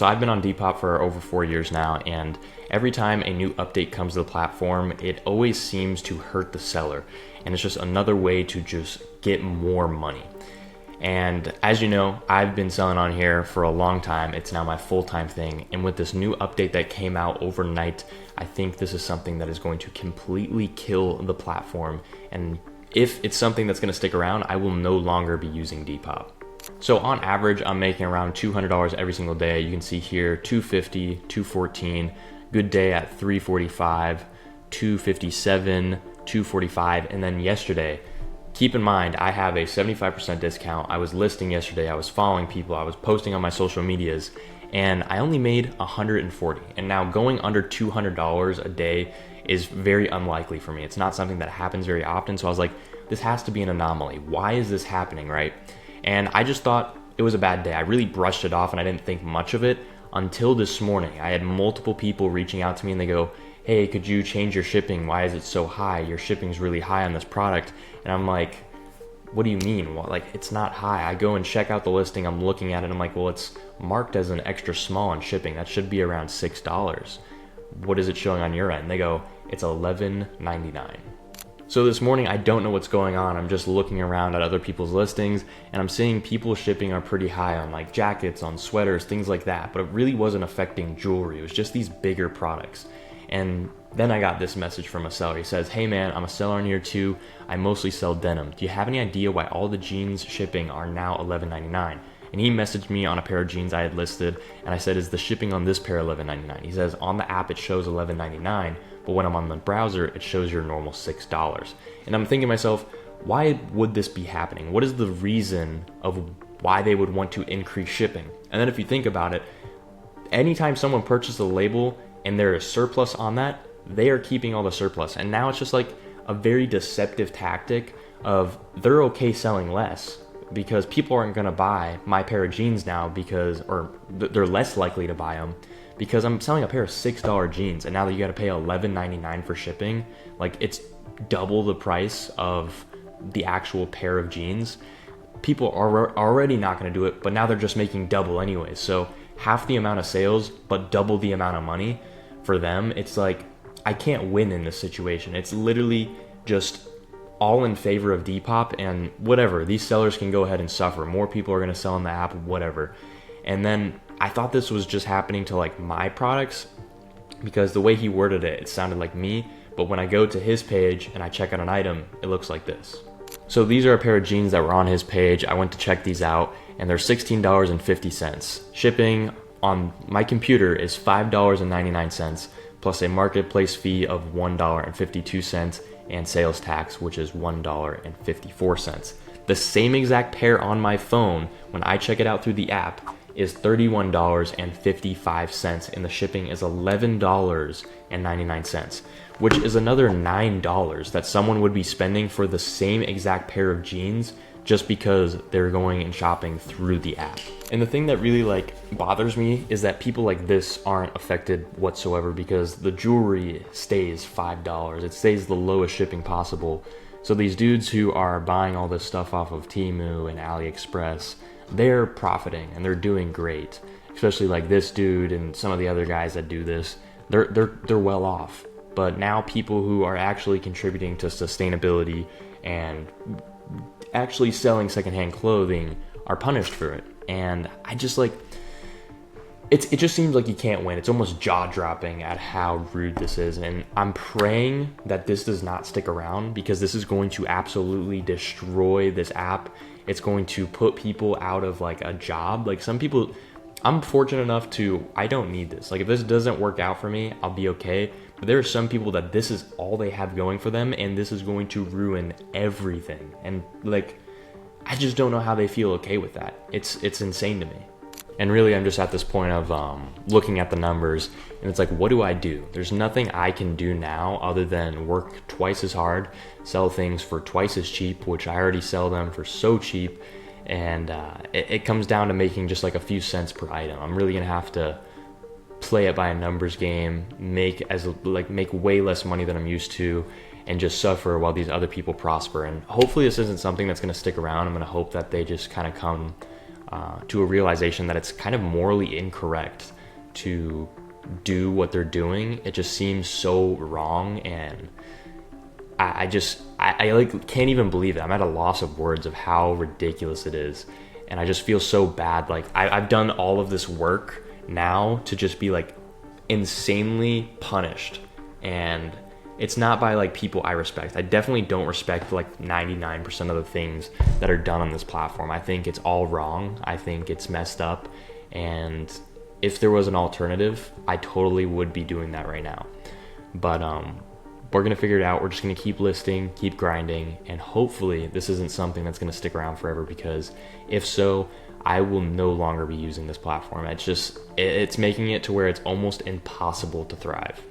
So I've been on Depop for over 4 years now, and every time a new update comes to the platform, it always seems to hurt the seller. And it's just another way to just get more money. And as you know, I've been selling on here for a long time. It's now my full-time thing. And with this new update that came out overnight, I think this is something that is going to completely kill the platform. And if it's something that's going to stick around, I will no longer be using Depop. So on average, I'm making around $200 every single day. You can see here, $250, $214, good day at $345, $257, $245, and then yesterday, keep in mind, I have a 75% discount. I was listing yesterday, I was following people, I was posting on my social medias, and I only made $140. And now going under $200 a day is very unlikely for me. It's not something that happens very often. So I was like, this has to be an anomaly. Why is this happening, right? And I just thought it was a bad day. I really brushed it off and I didn't think much of it until this morning. I had multiple people reaching out to me and they go, hey, could you change your shipping? Why is it so high? Your shipping's really high on this product. And I'm like, what do you mean? Well, like, it's not high. I go and check out the listing. I'm looking at it. I'm like, well, it's marked as an extra small on shipping. That should be around $6. What is it showing on your end? They go, it's $11.99. So this morning, I don't know what's going on. I'm just looking around at other people's listings and I'm seeing people's shipping are pretty high on like jackets, on sweaters, things like that. But it really wasn't affecting jewelry. It was just these bigger products. And then I got this message from a seller. He says, hey man, I'm a seller on here too. I mostly sell denim. Do you have any idea why all the jeans shipping are now $11.99? And he messaged me on a pair of jeans I had listed. And I said, is the shipping on this pair $11.99? He says, on the app, it shows $11.99. But when I'm on the browser, it shows your normal $6. And I'm thinking to myself, why would this be happening? What is the reason of why they would want to increase shipping? And then if you think about it, anytime someone purchases a label and there is surplus on that, they are keeping all the surplus. And now it's just like a very deceptive tactic of they're okay selling less because people aren't going to buy my pair of jeans now because, or they're less likely to buy them because I'm selling a pair of $6 jeans. And now that you got to pay $11.99 for shipping, like it's double the price of the actual pair of jeans. People are already not going to do it, but now they're just making double anyways. So half the amount of sales, but double the amount of money for them. It's like, I can't win in this situation. It's literally just all in favor of Depop and whatever. These sellers can go ahead and suffer. More people are going to sell in the app, whatever. And then I thought this was just happening to like my products because the way he worded it, it sounded like me. But when I go to his page and I check out an item, it looks like this. So these are a pair of jeans that were on his page. I went to check these out and they're $16.50. Shipping on my computer is $5.99 plus a marketplace fee of $1.52 and sales tax, which is $1.54. The same exact pair on my phone, when I check it out through the app, is $31.55 and the shipping is $11.99, which is another $9 that someone would be spending for the same exact pair of jeans just because they're going and shopping through the app. And the thing that really like bothers me is that people like this aren't affected whatsoever because the jewelry stays $5. It stays the lowest shipping possible. So these dudes who are buying all this stuff off of Temu and AliExpress, they're profiting and they're doing great. Especially like this dude and some of the other guys that do this, they're well off. But now people who are actually contributing to sustainability and actually selling secondhand clothing are punished for it. And I just like, it just seems like you can't win. It's almost jaw-dropping at how rude this is. And I'm praying that this does not stick around because this is going to absolutely destroy this app. It's going to put people out of like a job. Like some people, I'm fortunate enough to, I don't need this. Like if this doesn't work out for me, I'll be okay. But there are some people that this is all they have going for them and this is going to ruin everything. And like, I just don't know how they feel okay with that. It's insane to me. And really, I'm just at this point of looking at the numbers and it's like, what do I do? There's nothing I can do now other than work twice as hard, sell things for twice as cheap, which I already sell them for so cheap. And it comes down to making just like a few cents per item. I'm really gonna have to play it by a numbers game, make way less money than I'm used to, and just suffer while these other people prosper. And hopefully this isn't something that's going to stick around. I'm going to hope that they just kind of come to a realization that it's kind of morally incorrect to do what they're doing. It just seems so wrong, and I like can't even believe it. I'm at a loss of words of how ridiculous it is, and I just feel so bad. Like I've done all of this work now to just be like insanely punished, and it's not by like people I respect. I definitely don't respect like 99% of the things that are done on this platform. I think it's all wrong. I think it's messed up, and if there was an alternative, I totally would be doing that right now. But we're gonna figure it out. We're just gonna keep listing, keep grinding, and hopefully this isn't something that's gonna stick around forever, because if so, I will no longer be using this platform. It's making it to where it's almost impossible to thrive.